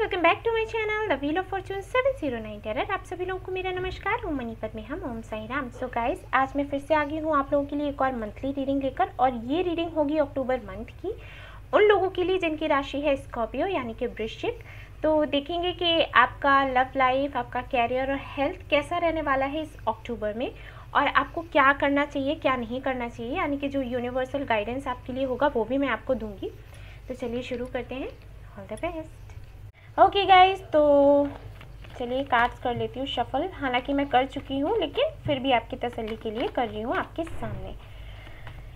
Welcome back to my channel the wheel of fortune 709 terror. आप सभी लोगों को मेरा नमस्कार। ओम मनीपत में हम ओम साई राम। सो गाइस, आज मैं फिर से आ गई हूँ आप लोगों के लिए एक और मंथली रीडिंग लेकर, और ये रीडिंग होगी अक्टूबर मंथ की उन लोगों के लिए जिनकी राशि है स्कॉर्पियो यानी कि वृश्चिक। तो देखेंगे कि आपका लव लाइफ, आपका कैरियर और हेल्थ कैसा रहने वाला है इस अक्टूबर में, और आपको क्या करना चाहिए क्या नहीं करना चाहिए, यानी कि जो यूनिवर्सल गाइडेंस आपके लिए होगा वो भी मैं आपको दूंगी। तो चलिए शुरू करते हैं। All the best. Okay guys, तो चलिए कार्ड्स कर लेती हूँ शफल। हालांकि मैं कर चुकी हूँ, लेकिन फिर भी आपकी तसल्ली के लिए कर रही हूँ आपके सामने।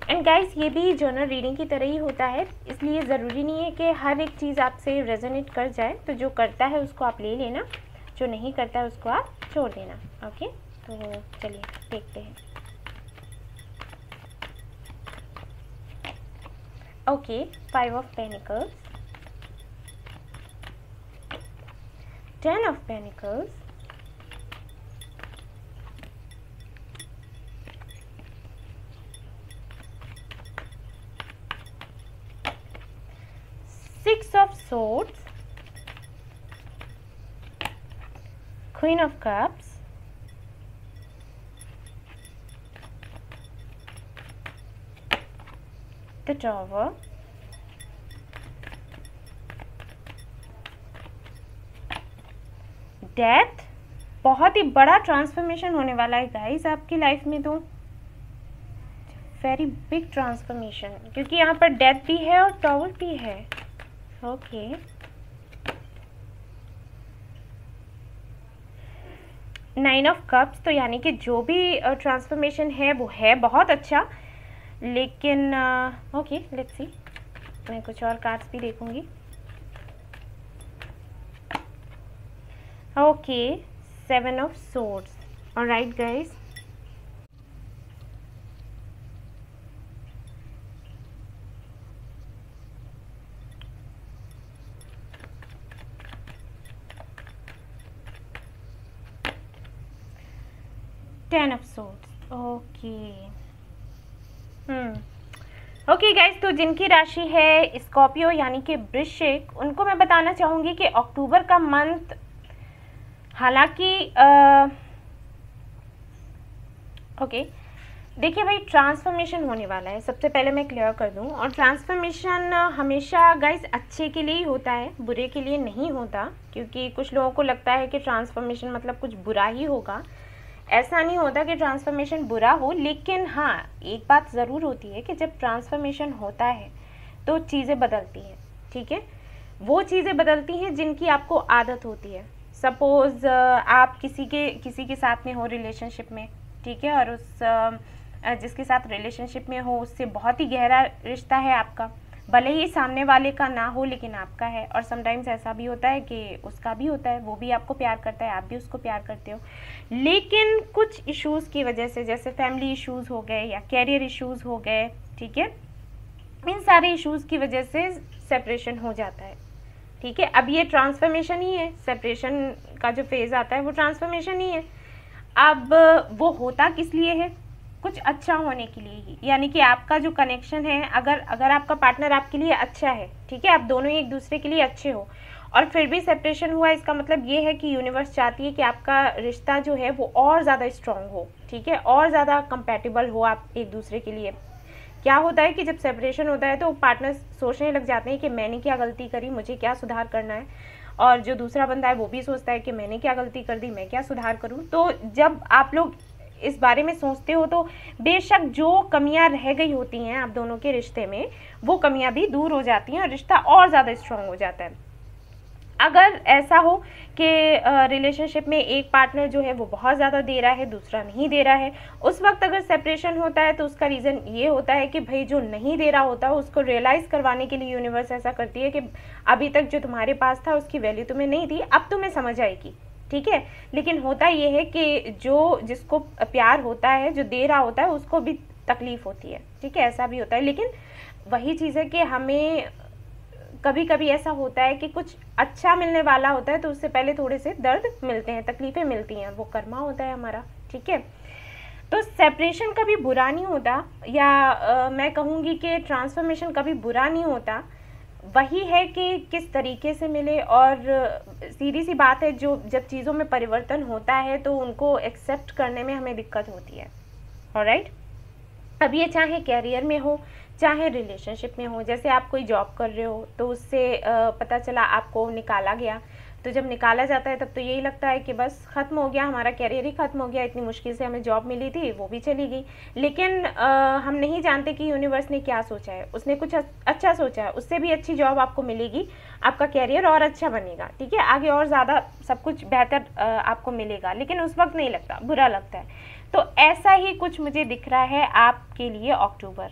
एंड गाइस, ये भी जर्नल रीडिंग की तरह ही होता है, इसलिए ज़रूरी नहीं है कि हर एक चीज़ आपसे रेजोनेट कर जाए। तो जो करता है उसको आप ले लेना, जो नहीं करता है उसको आप छोड़ देना। ओके, तो चलिए देखते हैं। Okay, 5 of Pentacles, 10 of Pentacles, Six of Swords, Queen of Cups, the Tower, death. बहुत ही बड़ा ट्रांसफॉर्मेशन होने वाला है गाइस आपकी लाइफ में, तो वेरी बिग ट्रांसफॉर्मेशन, क्योंकि यहाँ पर डेथ भी है और टॉवर भी है। ओके, नाइन ऑफ कप्स, तो यानी कि जो भी ट्रांसफॉर्मेशन है वो है बहुत अच्छा, लेकिन ओके लेट्स सी, मैं कुछ और कार्ड्स भी देखूंगी। Okay, 7 of Swords। Alright guys, Ten of Swords। Okay guys, तो जिनकी राशि है स्कॉर्पियो यानी कि वृश्चिक, उनको मैं बताना चाहूँगी कि अक्टूबर का मंथ, हालांकि ओके देखिए भाई, ट्रांसफॉर्मेशन होने वाला है, सबसे पहले मैं क्लियर कर दूं। और ट्रांसफॉर्मेशन हमेशा गाइस अच्छे के लिए ही होता है, बुरे के लिए नहीं होता, क्योंकि कुछ लोगों को लगता है कि ट्रांसफॉर्मेशन मतलब कुछ बुरा ही होगा। ऐसा नहीं होता कि ट्रांसफॉर्मेशन बुरा हो, लेकिन हाँ एक बात ज़रूर होती है कि जब ट्रांसफॉर्मेशन होता है तो चीज़ें बदलती हैं। ठीक है, वो चीज़ें बदलती हैं जिनकी आपको आदत होती है। सपोज़ आप किसी के साथ में हो रिलेशनशिप में, ठीक है, और उस जिसके साथ रिलेशनशिप में हो उससे बहुत ही गहरा रिश्ता है आपका, भले ही सामने वाले का ना हो लेकिन आपका है। और समटाइम्स ऐसा भी होता है कि उसका भी होता है, वो भी आपको प्यार करता है, आप भी उसको प्यार करते हो, लेकिन कुछ इश्यूज़ की वजह से, जैसे फैमिली इश्यूज़ हो गए या कैरियर इश्यूज़ हो गए, ठीक है, इन सारे इश्यूज़ की वजह से सेपरेशन हो जाता है। ठीक है, अब ये ट्रांसफॉर्मेशन ही है, सेपरेशन का जो फेज़ आता है वो ट्रांसफॉर्मेशन ही है। अब वो होता किस लिए है? कुछ अच्छा होने के लिए ही, यानी कि आपका जो कनेक्शन है, अगर आपका पार्टनर आपके लिए अच्छा है, ठीक है, आप दोनों ही एक दूसरे के लिए अच्छे हो, और फिर भी सेपरेशन हुआ, इसका मतलब ये है कि यूनिवर्स चाहती है कि आपका रिश्ता जो है वो और ज़्यादा स्ट्रांग हो, ठीक है, और ज़्यादा कंपैटिबल हो आप एक दूसरे के लिए। क्या होता है कि जब सेपरेशन होता है तो पार्टनर सोचने लग जाते हैं कि मैंने क्या गलती करी, मुझे क्या सुधार करना है, और जो दूसरा बंदा है वो भी सोचता है कि मैंने क्या गलती कर दी, मैं क्या सुधार करूं। तो जब आप लोग इस बारे में सोचते हो तो बेशक जो कमियां रह गई होती हैं आप दोनों के रिश्ते में, वो कमियां भी दूर हो जाती हैं और रिश्ता और ज़्यादा स्ट्रांग हो जाता है। अगर ऐसा हो कि रिलेशनशिप में एक पार्टनर जो है वो बहुत ज़्यादा दे रहा है, दूसरा नहीं दे रहा है, उस वक्त अगर सेपरेशन होता है तो उसका रीज़न ये होता है कि भाई जो नहीं दे रहा होता है उसको रियलाइज़ करवाने के लिए यूनिवर्स ऐसा करती है कि अभी तक जो तुम्हारे पास था उसकी वैल्यू तुम्हें नहीं थी, अब तुम्हें समझ आएगी। ठीक है, लेकिन होता ये है कि जो जिसको प्यार होता है, जो दे रहा होता है, उसको भी तकलीफ़ होती है। ठीक है, ऐसा भी होता है, लेकिन वही चीज़ है कि हमें कभी कभी ऐसा होता है कि कुछ अच्छा मिलने वाला होता है तो उससे पहले थोड़े से दर्द मिलते हैं, तकलीफ़ें मिलती हैं, वो कर्मा होता है हमारा। ठीक है, तो सेपरेशन कभी बुरा नहीं होता, या मैं कहूँगी कि ट्रांसफॉर्मेशन कभी बुरा नहीं होता। वही है कि किस तरीके से मिले, और सीधी सी बात है, जो जब चीज़ों में परिवर्तन होता है तो उनको एक्सेप्ट करने में हमें दिक्कत होती है। ऑलराइट, अब ये चाहे कैरियर में हो चाहे रिलेशनशिप में हो। जैसे आप कोई जॉब कर रहे हो तो उससे पता चला आपको निकाला गया, तो जब निकाला जाता है तब तो यही लगता है कि बस ख़त्म हो गया, हमारा कैरियर ही ख़त्म हो गया, इतनी मुश्किल से हमें जॉब मिली थी वो भी चली गई। लेकिन हम नहीं जानते कि यूनिवर्स ने क्या सोचा है, उसने कुछ अच्छा सोचा है, उससे भी अच्छी जॉब आपको मिलेगी, आपका कैरियर और अच्छा बनेगा, ठीक है, आगे और ज़्यादा सब कुछ बेहतर आपको मिलेगा, लेकिन उस वक्त नहीं लगता, बुरा लगता है। तो ऐसा ही कुछ मुझे दिख रहा है आपके लिए अक्टूबर,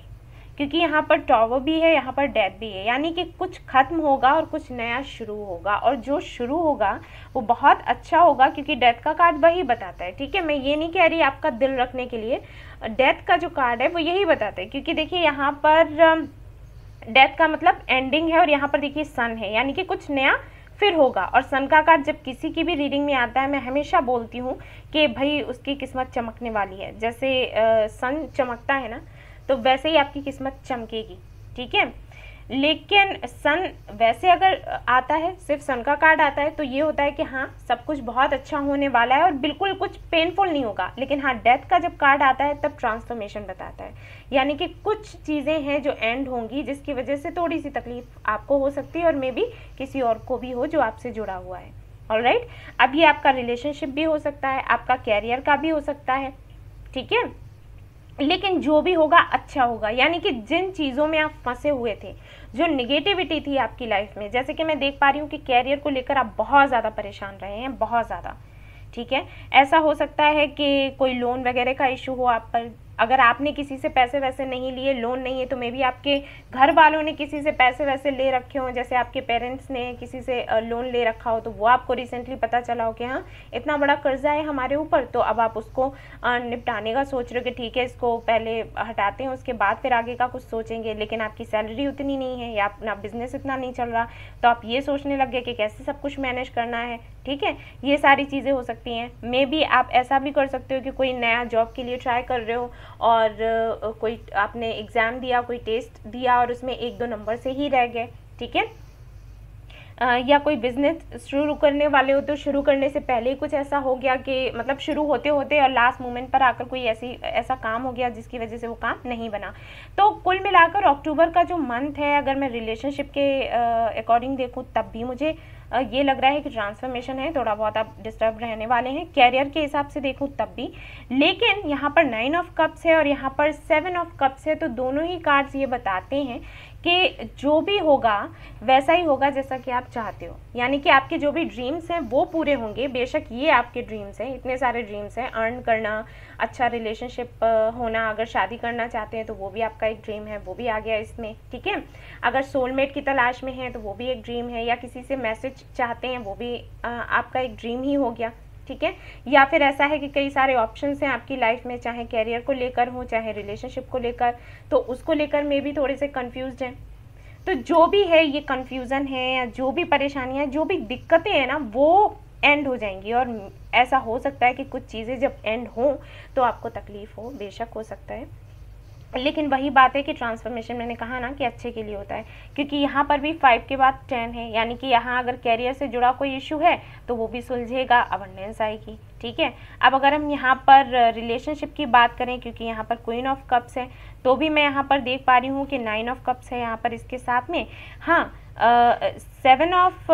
क्योंकि यहाँ पर टॉवर भी है, यहाँ पर डेथ भी है, यानी कि कुछ खत्म होगा और कुछ नया शुरू होगा, और जो शुरू होगा वो बहुत अच्छा होगा, क्योंकि डेथ का कार्ड वही बताता है, ठीक है। मैं ये नहीं कह रही आपका दिल रखने के लिए, डेथ का जो कार्ड है वो यही बताता है, क्योंकि देखिए यहाँ पर डेथ का मतलब एंडिंग है, और यहाँ पर देखिए सन है, यानी कि कुछ नया फिर होगा। और सन का कार्ड जब किसी की भी रीडिंग में आता है, मैं हमेशा बोलती हूँ कि भाई उसकी किस्मत चमकने वाली है, जैसे सन चमकता है ना, तो वैसे ही आपकी किस्मत चमकेगी, ठीक है। लेकिन सन वैसे अगर आता है, सिर्फ सन का कार्ड आता है, तो ये होता है कि हाँ सब कुछ बहुत अच्छा होने वाला है और बिल्कुल कुछ पेनफुल नहीं होगा। लेकिन हाँ, डेथ का जब कार्ड आता है तब ट्रांसफॉर्मेशन बताता है, यानी कि कुछ चीज़ें हैं जो एंड होंगी, जिसकी वजह से थोड़ी सी तकलीफ आपको हो सकती है, और मे बी किसी और को भी हो जो आपसे जुड़ा हुआ है। ऑलराइट, अब ये आपका रिलेशनशिप भी हो सकता है, आपका कैरियर का भी हो सकता है, ठीक है। लेकिन जो भी होगा अच्छा होगा, यानी कि जिन चीज़ों में आप फंसे हुए थे, जो निगेटिविटी थी आपकी लाइफ में, जैसे कि मैं देख पा रही हूँ कि कैरियर को लेकर आप बहुत ज़्यादा परेशान रहे हैं, बहुत ज़्यादा, ठीक है। ऐसा हो सकता है कि कोई लोन वगैरह का इशू हो आप पर, अगर आपने किसी से पैसे वैसे नहीं लिए, लोन नहीं है, तो मे बी आपके घर वालों ने किसी से पैसे वैसे ले रखे हों, जैसे आपके पेरेंट्स ने किसी से लोन ले रखा हो, तो वो आपको रिसेंटली पता चला हो कि हाँ इतना बड़ा कर्जा है हमारे ऊपर, तो अब आप उसको निपटाने का सोच रहे हो कि ठीक है इसको पहले हटाते हैं, उसके बाद फिर आगे का कुछ सोचेंगे। लेकिन आपकी सैलरी उतनी नहीं है, या अपना बिजनेस इतना नहीं चल रहा, तो आप ये सोचने लग गए कि कैसे सब कुछ मैनेज करना है, ठीक है। ये सारी चीज़ें हो सकती हैं। मे बी आप ऐसा भी कर सकते हो कि कोई नया जॉब के लिए ट्राई कर रहे हो, और कोई आपने एग्ज़ाम दिया, कोई टेस्ट दिया, और उसमें 1-2 नंबर से ही रह गए, ठीक है। या कोई बिजनेस शुरू करने वाले हो, तो शुरू करने से पहले ही कुछ ऐसा हो गया कि मतलब शुरू होते होते और लास्ट मोमेंट पर आकर कोई ऐसा काम हो गया जिसकी वजह से वो काम नहीं बना। तो कुल मिलाकर अक्टूबर का जो मंथ है, अगर मैं रिलेशनशिप के अकॉर्डिंग देखूँ तब भी मुझे ये लग रहा है कि ट्रांसफॉर्मेशन है, थोड़ा बहुत आप डिस्टर्ब रहने वाले हैं। कैरियर के हिसाब से देखूं तब भी, लेकिन यहाँ पर 9 ऑफ कप्स है और यहाँ पर 7 ऑफ कप्स है, तो दोनों ही कार्ड्स ये बताते हैं कि जो भी होगा वैसा ही होगा जैसा कि आप चाहते हो, यानी कि आपके जो भी ड्रीम्स हैं वो पूरे होंगे। बेशक ये आपके ड्रीम्स हैं, इतने सारे ड्रीम्स हैं, अर्न करना, अच्छा रिलेशनशिप होना, अगर शादी करना चाहते हैं तो वो भी आपका एक ड्रीम है, वो भी आ गया इसमें, ठीक है। अगर सोलमेट की तलाश में है तो वो भी एक ड्रीम है, या किसी से मैसेज चाहते हैं वो भी आपका एक ड्रीम ही हो गया, ठीक है। या फिर ऐसा है कि कई सारे ऑप्शंस हैं आपकी लाइफ में, चाहे कैरियर को लेकर हो चाहे रिलेशनशिप को लेकर, तो उसको लेकर में भी थोड़े से कंफ्यूज्ड हैं। तो जो भी है ये कंफ्यूजन है या जो भी परेशानियां, जो भी दिक्कतें हैं ना, वो एंड हो जाएंगी। और ऐसा हो सकता है कि कुछ चीज़ें जब एंड हो तो आपको तकलीफ हो, बेशक हो सकता है, लेकिन वही बात है कि ट्रांसफॉर्मेशन मैंने कहा ना कि अच्छे के लिए होता है, क्योंकि यहाँ पर भी 5 के बाद 10 है, यानी कि यहाँ अगर कैरियर से जुड़ा कोई इशू है तो वो भी सुलझेगा, अबंडेंस आएगी, ठीक है। अब अगर हम यहाँ पर रिलेशनशिप की बात करें, क्योंकि यहाँ पर क्वीन ऑफ कप्स है, तो भी मैं यहाँ पर देख पा रही हूँ कि 9 ऑफ कप्स है यहाँ पर इसके साथ में, हाँ 7 ऑफ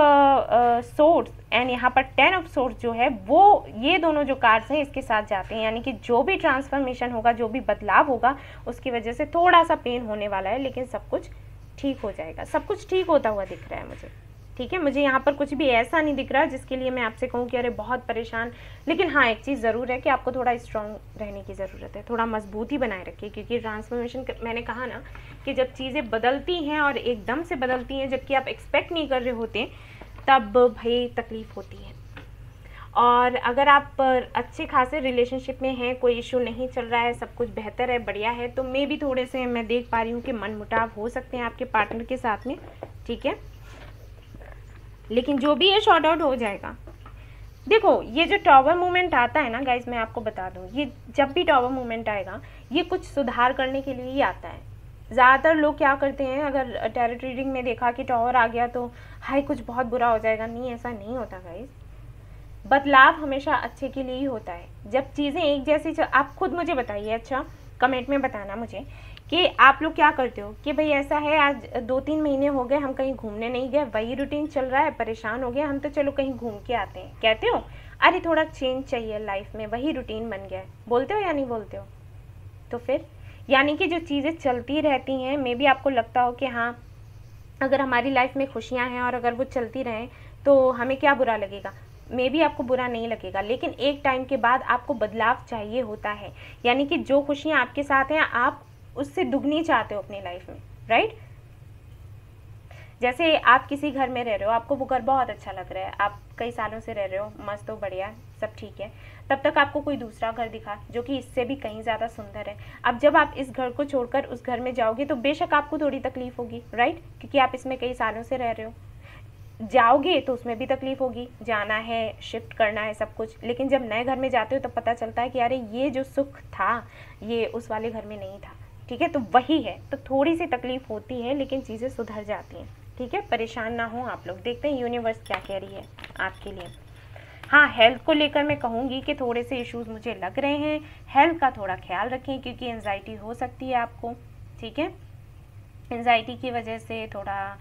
सोर्ड्स एंड यहाँ पर 10 ऑफ सोर्ड्स जो है वो, ये दोनों जो कार्ड्स हैं इसके साथ जाते हैं, यानी कि जो भी ट्रांसफॉर्मेशन होगा, जो भी बदलाव होगा, उसकी वजह से थोड़ा सा पेन होने वाला है, लेकिन सब कुछ ठीक हो जाएगा। सब कुछ ठीक होता हुआ दिख रहा है मुझे, ठीक है। मुझे यहाँ पर कुछ भी ऐसा नहीं दिख रहा जिसके लिए मैं आपसे कहूँ कि अरे बहुत परेशान। लेकिन हाँ, एक चीज़ ज़रूर है कि आपको थोड़ा स्ट्रॉन्ग रहने की ज़रूरत है, थोड़ा मजबूती बनाए रखिए, क्योंकि ट्रांसफॉर्मेशन मैंने कहा ना कि जब चीज़ें बदलती हैं और एकदम से बदलती हैं जबकि आप एक्सपेक्ट नहीं कर रहे होते, तब भाई तकलीफ़ होती है। और अगर आप अच्छे खासे रिलेशनशिप में हैं, कोई इशू नहीं चल रहा है, सब कुछ बेहतर है, बढ़िया है, तो मे भी थोड़े से मैं देख पा रही हूँ कि मनमुटाव हो सकते हैं आपके पार्टनर के साथ में, ठीक है। लेकिन जो भी है शॉर्ट आउट हो जाएगा। देखो, ये जो टॉवर मूवमेंट आता है ना गाइज, मैं आपको बता दूं, ये जब भी टॉवर मूवमेंट आएगा ये कुछ सुधार करने के लिए ही आता है, ज़्यादातर लोग क्या करते हैं, अगर टैरोट रीडिंग में देखा कि टॉवर आ गया तो हाय कुछ बहुत बुरा हो जाएगा, नहीं ऐसा नहीं होता गाइस। बदलाव हमेशा अच्छे के लिए ही होता है। जब चीज़ें एक जैसी आप खुद मुझे बताइए, अच्छा कमेंट में बताना मुझे कि आप लोग क्या करते हो कि भाई ऐसा है आज 2-3 महीने हो गए हम कहीं घूमने नहीं गए, वही रूटीन चल रहा है, परेशान हो गए हम, तो चलो कहीं घूम के आते हैं। कहते हो अरे थोड़ा चेंज चाहिए लाइफ में, वही रूटीन बन गया है, बोलते हो या नहीं बोलते हो? तो फिर यानी कि जो चीज़ें चलती रहती हैं, मे बी आपको लगता हो कि हाँ अगर हमारी लाइफ में खुशियाँ हैं और अगर वो चलती रहें तो हमें क्या बुरा लगेगा, मे बी आपको बुरा नहीं लगेगा, लेकिन एक टाइम के बाद आपको बदलाव चाहिए होता है। यानी कि जो खुशियाँ आपके साथ हैं आप उससे दुगनी चाहते हो अपनी लाइफ में, राइट। जैसे आप किसी घर में रह रहे हो, आपको वो घर बहुत अच्छा लग रहा है, आप कई सालों से रह रहे हो, मस्त हो, बढ़िया, सब ठीक है, तब तक आपको कोई दूसरा घर दिखा जो कि इससे भी कहीं ज़्यादा सुंदर है। अब जब आप इस घर को छोड़कर उस घर में जाओगे तो बेशक आपको थोड़ी तकलीफ होगी, राइट, क्योंकि आप इसमें कई सालों से रह रहे हो। जाओगे तो उसमें भी तकलीफ होगी, जाना है, शिफ्ट करना है, सब कुछ। लेकिन जब नए घर में जाते हो तब पता चलता है कि अरे ये जो सुख था ये उस वाले घर में नहीं था, ठीक है। तो वही है, तो थोड़ी सी तकलीफ होती है लेकिन चीज़ें सुधर जाती हैं, ठीक है। परेशान ना हो आप लोग। देखते हैं यूनिवर्स क्या कह रही है आपके लिए। हाँ, हेल्थ को लेकर मैं कहूँगी कि थोड़े से इश्यूज मुझे लग रहे हैं, हेल्थ का थोड़ा ख्याल रखें क्योंकि एंजाइटी हो सकती है आपको, ठीक है। एंजाइटी की वजह से थोड़ा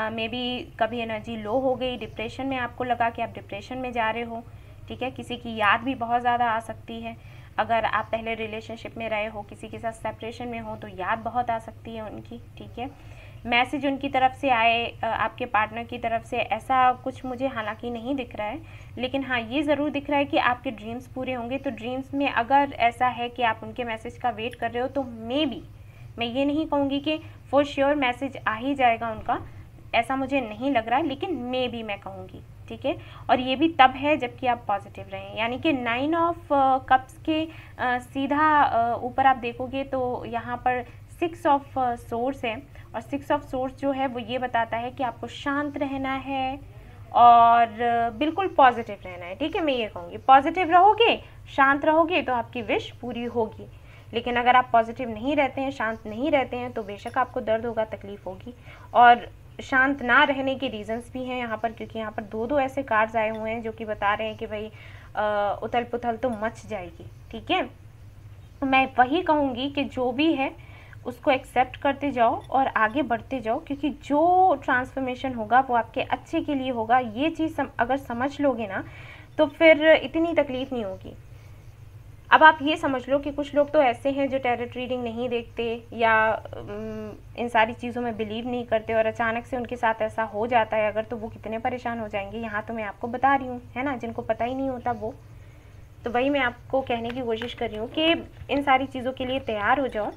मे बी कभी एनर्जी लो हो गई, डिप्रेशन में आपको लगा कि आप डिप्रेशन में जा रहे हो, ठीक है। किसी की याद भी बहुत ज़्यादा आ सकती है, अगर आप पहले रिलेशनशिप में रहे हो, किसी के साथ सेपरेशन में हो तो याद बहुत आ सकती है उनकी, ठीक है। मैसेज उनकी तरफ से आए, आपके पार्टनर की तरफ से, ऐसा कुछ मुझे हालांकि नहीं दिख रहा है, लेकिन हाँ ये ज़रूर दिख रहा है कि आपके ड्रीम्स पूरे होंगे। तो ड्रीम्स में अगर ऐसा है कि आप उनके मैसेज का वेट कर रहे हो तो मे बी, मैं ये नहीं कहूँगी कि फॉर श्योर मैसेज आ ही जाएगा उनका, ऐसा मुझे नहीं लग रहा है, लेकिन मे बी मैं कहूँगी, ठीक है। और ये भी तब है जबकि आप पॉजिटिव रहें, यानी कि 9 ऑफ कप्स के सीधा ऊपर आप देखोगे तो यहाँ पर 6 ऑफ सोर्स है, और 6 ऑफ सोर्स जो है वो ये बताता है कि आपको शांत रहना है और बिल्कुल पॉजिटिव रहना है, ठीक है। मैं ये कहूँगी पॉजिटिव रहोगे, शांत रहोगे तो आपकी विश पूरी होगी। लेकिन अगर आप पॉजिटिव नहीं रहते हैं, शांत नहीं रहते हैं, तो बेशक आपको दर्द होगा, तकलीफ होगी। और शांत ना रहने के रीजंस भी हैं यहाँ पर, क्योंकि यहाँ पर दो ऐसे कार्ड्स आए हुए हैं जो कि बता रहे हैं कि भाई उथल पुथल तो मच जाएगी, ठीक है। मैं वही कहूँगी कि जो भी है उसको एक्सेप्ट करते जाओ और आगे बढ़ते जाओ, क्योंकि जो ट्रांसफॉर्मेशन होगा वो आपके अच्छे के लिए होगा। ये चीज़ अगर समझ लोगे ना तो फिर इतनी तकलीफ नहीं होगी। अब आप ये समझ लो कि कुछ लोग तो ऐसे हैं जो टैरोट रीडिंग नहीं देखते या इन सारी चीज़ों में बिलीव नहीं करते, और अचानक से उनके साथ ऐसा हो जाता है अगर, तो वो कितने परेशान हो जाएंगे। यहाँ तो मैं आपको बता रही हूँ, है ना, जिनको पता ही नहीं होता वो। तो वही मैं आपको कहने की कोशिश कर रही हूँ कि इन सारी चीज़ों के लिए तैयार हो जाओ।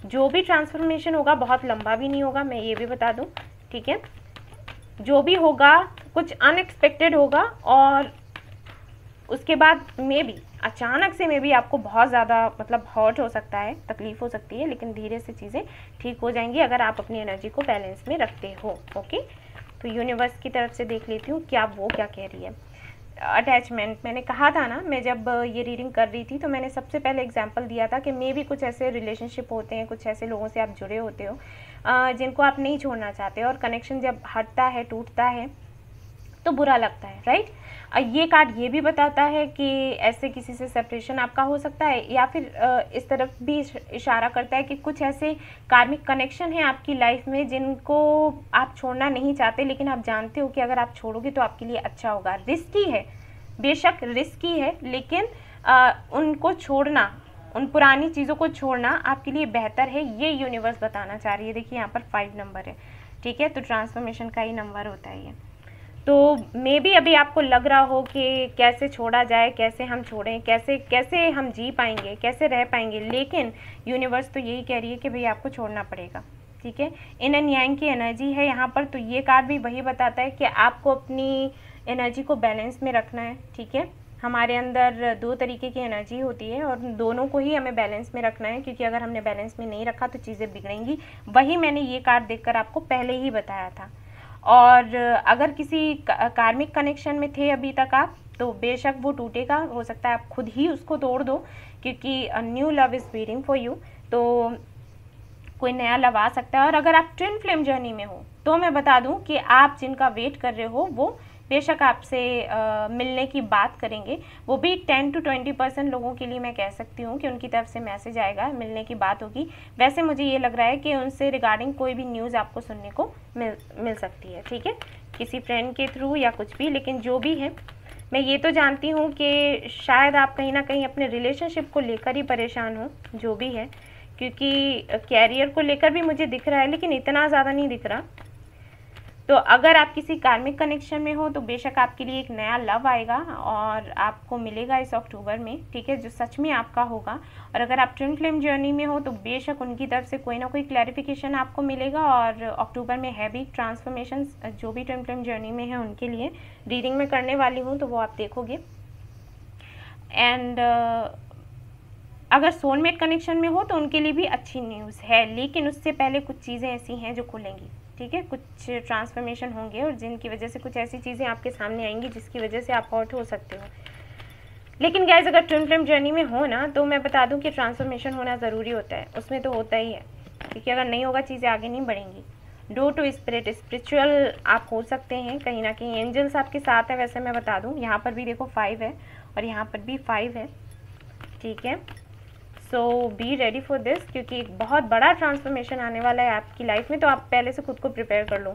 जो भी ट्रांसफॉर्मेशन होगा बहुत लंबा भी नहीं होगा, मैं ये भी बता दूँ, ठीक है। जो भी होगा कुछ अनएक्सपेक्टेड होगा, और उसके बाद मे बी अचानक से मे बी आपको बहुत ज़्यादा मतलब हर्ट हो सकता है, तकलीफ हो सकती है, लेकिन धीरे से चीज़ें ठीक हो जाएंगी अगर आप अपनी एनर्जी को बैलेंस में रखते हो, ओके। तो यूनिवर्स की तरफ से देख लेती हूँ क्या वो क्या कह रही है। अटैचमेंट, मैंने कहा था ना, मैं जब ये रीडिंग कर रही थी तो मैंने सबसे पहले एग्जांपल दिया था कि मे बी कुछ ऐसे रिलेशनशिप होते हैं, कुछ ऐसे लोगों से आप जुड़े होते हो जिनको आप नहीं छोड़ना चाहते, और कनेक्शन जब हटता है, टूटता है तो बुरा लगता है, राइट। ये कार्ड ये भी बताता है कि ऐसे किसी से सेपरेशन आपका हो सकता है, या फिर इस तरफ भी इशारा करता है कि कुछ ऐसे कार्मिक कनेक्शन हैं आपकी लाइफ में जिनको आप छोड़ना नहीं चाहते, लेकिन आप जानते हो कि अगर आप छोड़ोगे तो आपके लिए अच्छा होगा। रिस्की है, बेशक रिस्की है, लेकिन उनको छोड़ना, उन पुरानी चीज़ों को छोड़ना आपके लिए बेहतर है, ये यूनिवर्स बताना चाह रही है। देखिए यहाँ पर 5 नंबर है, ठीक है, तो ट्रांसफॉर्मेशन का ही नंबर होता है ये। तो मे बी अभी आपको लग रहा हो कि कैसे छोड़ा जाए, कैसे हम छोड़ें, कैसे हम जी पाएंगे, कैसे रह पाएंगे, लेकिन यूनिवर्स तो यही कह रही है कि भाई आपको छोड़ना पड़ेगा, ठीक है। इन एंड यांग की एनर्जी है यहाँ पर, तो ये कार्ड भी वही बताता है कि आपको अपनी एनर्जी को बैलेंस में रखना है, ठीक है। हमारे अंदर 2 तरीके की एनर्जी होती है और दोनों को ही हमें बैलेंस में रखना है, क्योंकि अगर हमने बैलेंस में नहीं रखा तो चीज़ें बिगड़ेंगी। वही मैंने ये कार्ड देखकर आपको पहले ही बताया था। और अगर किसी कार्मिक कनेक्शन में थे अभी तक आप, तो बेशक वो टूटेगा, हो सकता है आप खुद ही उसको तोड़ दो, क्योंकि new love is waiting for you. तो कोई नया लव आ सकता है। और अगर आप ट्विन फ्लेम जर्नी में हो तो मैं बता दूं कि आप जिनका वेट कर रहे हो वो बेशक आपसे मिलने की बात करेंगे। वो भी 10 to 20% लोगों के लिए मैं कह सकती हूँ कि उनकी तरफ से मैसेज आएगा, मिलने की बात होगी। वैसे मुझे ये लग रहा है कि उनसे रिगार्डिंग कोई भी न्यूज़ आपको सुनने को मिल सकती है, ठीक है, किसी फ्रेंड के थ्रू या कुछ भी। लेकिन जो भी है, मैं ये तो जानती हूँ कि शायद आप कहीं ना कहीं अपने रिलेशनशिप को लेकर ही परेशान हो, जो भी है, क्योंकि कैरियर को लेकर भी मुझे दिख रहा है लेकिन इतना ज़्यादा नहीं दिख रहा। तो अगर आप किसी कार्मिक कनेक्शन में हो तो बेशक आपके लिए एक नया लव आएगा और आपको मिलेगा इस अक्टूबर में, ठीक है, जो सच में आपका होगा। और अगर आप ट्विन फ्लेम जर्नी में हो तो बेशक उनकी तरफ से कोई ना कोई क्लैरिफिकेशन आपको मिलेगा। और अक्टूबर में हैवी ट्रांसफॉर्मेशन जो भी ट्विन फ्लेम जर्नी में है उनके लिए रीडिंग में करने वाली हूँ, तो वो आप देखोगे। एंड अगर सोलमेट कनेक्शन में हो तो उनके लिए भी अच्छी न्यूज़ है, लेकिन उससे पहले कुछ चीज़ें ऐसी हैं जो खुलेंगी, ठीक है, कुछ ट्रांसफॉर्मेशन होंगे और जिनकी वजह से कुछ ऐसी चीज़ें आपके सामने आएंगी जिसकी वजह से आप हर्ट हो सकते हो। लेकिन गाइस अगर ट्विन फ्लेम जर्नी में हो ना तो मैं बता दूं कि ट्रांसफॉर्मेशन होना ज़रूरी होता है, उसमें तो होता ही है, क्योंकि अगर नहीं होगा चीज़ें आगे नहीं बढ़ेंगी। डो टू स्पिरिट, स्पिरिचुअल आप हो सकते हैं कहीं ना कहीं, एंजल्स आपके साथ है। वैसे मैं बता दूँ यहाँ पर भी देखो 5 है और यहाँ पर भी 5 है, ठीक है। सो बी रेडी फॉर दिस, क्योंकि एक बहुत बड़ा ट्रांसफॉर्मेशन आने वाला है आपकी लाइफ में, तो आप पहले से खुद को प्रिपेयर कर लो,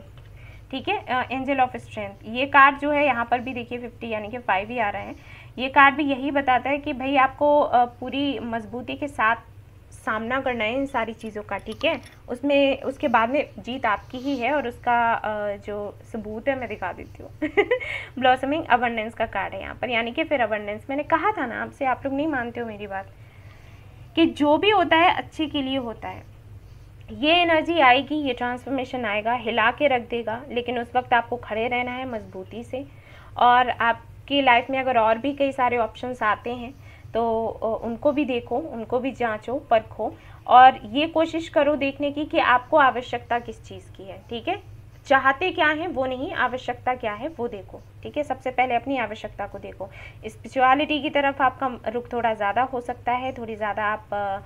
ठीक है। एंजल ऑफ स्ट्रेंथ, ये कार्ड जो है यहाँ पर भी देखिए 50 यानी कि 5 ही आ रहा है। ये कार्ड भी यही बताता है कि भाई आपको पूरी मजबूती के साथ सामना करना है इन सारी चीज़ों का, ठीक है। उसमें उसके बाद में जीत आपकी ही है और उसका जो सबूत है मैं दिखा देती हूँ। ब्लॉसमिंग अबंडेंस का कार्ड है यहाँ पर, यानी कि फिर अबंडेंस, मैंने कहा था ना आपसे, आप लोग नहीं मानते हो मेरी बात, कि जो भी होता है अच्छे के लिए होता है। ये एनर्जी आएगी, ये ट्रांसफॉर्मेशन आएगा, हिला के रख देगा, लेकिन उस वक्त आपको खड़े रहना है मजबूती से। और आपकी लाइफ में अगर और भी कई सारे ऑप्शंस आते हैं तो उनको भी देखो, उनको भी जांचो, परखो, और ये कोशिश करो देखने की कि आपको आवश्यकता किस चीज़ की है, ठीक है। चाहते क्या हैं वो नहीं, आवश्यकता क्या है वो देखो, ठीक है। सबसे पहले अपनी आवश्यकता को देखो। स्पिरिचुअलिटी की तरफ आपका रुख थोड़ा ज़्यादा हो सकता है, थोड़ी ज़्यादा आप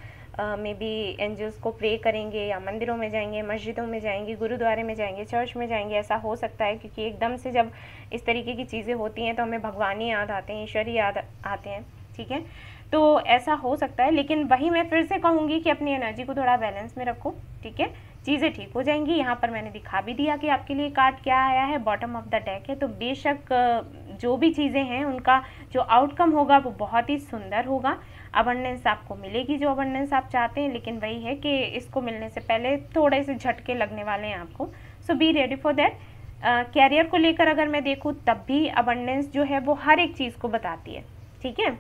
मे बी एंजल्स को प्रे करेंगे या मंदिरों में जाएंगे, मस्जिदों में जाएंगे, गुरुद्वारे में जाएंगे, चर्च में जाएंगे, ऐसा हो सकता है, क्योंकि एकदम से जब इस तरीके की चीज़ें होती हैं तो हमें भगवान ही याद आते हैं, ईश्वर ही याद आते हैं, ठीक है। तो ऐसा हो सकता है, लेकिन वही मैं फिर से कहूँगी कि अपनी एनर्जी को थोड़ा बैलेंस में रखो, ठीक है, चीज़ें ठीक हो जाएंगी। यहाँ पर मैंने दिखा भी दिया कि आपके लिए कार्ड क्या आया है, बॉटम ऑफ द डेक है। तो बेशक जो भी चीज़ें हैं उनका जो आउटकम होगा वो बहुत ही सुंदर होगा। अबंडेंस आपको मिलेगी, जो अबंडेंस आप चाहते हैं, लेकिन वही है कि इसको मिलने से पहले थोड़े से झटके लगने वाले हैं आपको। So be ready for that. Career को लेकर अगर मैं देखूँ तब भी अबंडेंस जो है वो हर एक चीज़ को बताती है, ठीक है।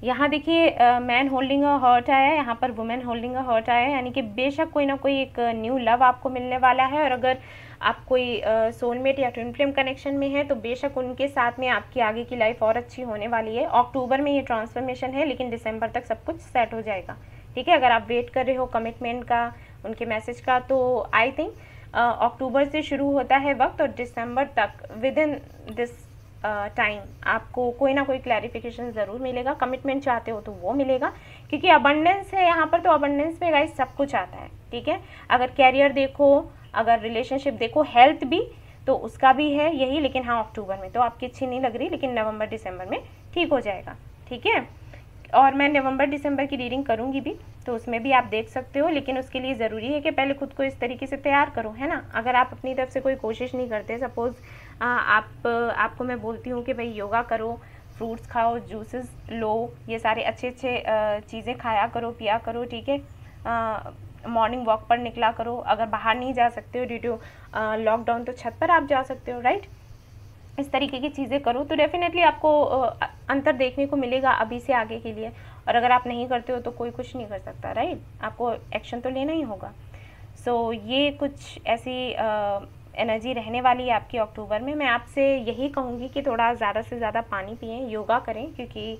यहाँ देखिए मैन होल्डिंग अ हर्ट आया है, यहाँ पर वुमेन होल्डिंग अ हर्ट आया है, यानी कि बेशक कोई ना कोई एक न्यू लव आपको मिलने वाला है। और अगर आप कोई सोलमेट या ट्विन फ्लेम कनेक्शन में है तो बेशक उनके साथ में आपकी आगे की लाइफ और अच्छी होने वाली है। अक्टूबर में ये ट्रांसफॉर्मेशन है, लेकिन दिसंबर तक सब कुछ सेट हो जाएगा, ठीक है। अगर आप वेट कर रहे हो कमिटमेंट का, उनके मैसेज का, तो आई थिंक अक्टूबर से शुरू होता है वक्त और दिसंबर तक विद इन दिस टाइम आपको कोई ना कोई क्लैरिफिकेशन ज़रूर मिलेगा। कमिटमेंट चाहते हो तो वो मिलेगा, क्योंकि अबंडेंस है यहाँ पर, तो अबंडेंस में गाइस सब कुछ आता है, ठीक है। अगर कैरियर देखो, अगर रिलेशनशिप देखो, हेल्थ भी, तो उसका भी है यही। लेकिन हाँ, अक्टूबर में तो आपकी अच्छी नहीं लग रही, लेकिन नवंबर दिसंबर में ठीक हो जाएगा, ठीक है। और मैं नवंबर दिसंबर की रीडिंग करूँगी भी, तो उसमें भी आप देख सकते हो, लेकिन उसके लिए ज़रूरी है कि पहले खुद को इस तरीके से तैयार करो, है ना। अगर आप अपनी तरफ से कोई कोशिश नहीं करते, सपोज़ आपको मैं बोलती हूँ कि भाई योगा करो, फ्रूट्स खाओ, जूसेस लो, ये सारे अच्छे चीज़ें खाया करो, पिया करो, ठीक है। मॉर्निंग वॉक पर निकला करो, अगर बाहर नहीं जा सकते हो ड्यू टू लॉकडाउन तो छत पर आप जा सकते हो, राइट। इस तरीके की चीज़ें करो तो डेफिनेटली आपको अंतर देखने को मिलेगा अभी से आगे के लिए। और अगर आप नहीं करते हो तो कोई कुछ नहीं कर सकता, राइट। आपको एक्शन तो लेना ही होगा। सो ये कुछ ऐसी एनर्जी रहने वाली है आपकी अक्टूबर में। मैं आपसे यही कहूँगी कि थोड़ा ज़्यादा से ज़्यादा पानी पिएं, योगा करें, क्योंकि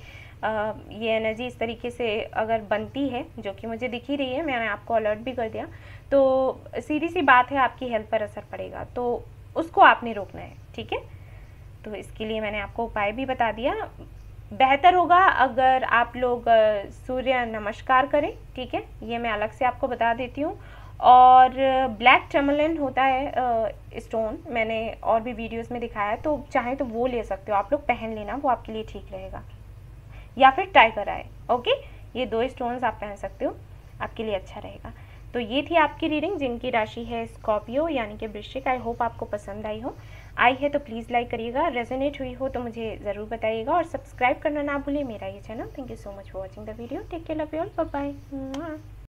ये एनर्जी इस तरीके से अगर बनती है, जो कि मुझे दिख ही रही है, मैंने आपको अलर्ट भी कर दिया, तो सीधी सी बात है आपकी हेल्थ पर असर पड़ेगा, तो उसको आपने रोकना है, ठीक है। तो इसके लिए मैंने आपको उपाय भी बता दिया। बेहतर होगा अगर आप लोग सूर्य नमस्कार करें, ठीक है, ये मैं अलग से आपको बता देती हूँ। और ब्लैक टर्मलिन होता है स्टोन, मैंने और भी वीडियोस में दिखाया है, तो चाहें तो वो ले सकते हो आप लोग, पहन लेना, वो आपके लिए ठीक रहेगा। या फिर टाइगर आई, ओके, ये 2 स्टोन्स आप पहन सकते हो, आपके लिए अच्छा रहेगा। तो ये थी आपकी रीडिंग जिनकी राशि है स्कॉर्पियो यानी कि वृश्चिक। आई होप आपको पसंद आई है तो प्लीज़ लाइक करिएगा, रेजोनेट हुई हो तो मुझे ज़रूर बताइएगा और सब्सक्राइब करना ना भूलिए मेरा ये चैनल। Thank you so much for watching the video, take care, love you all, bye bye.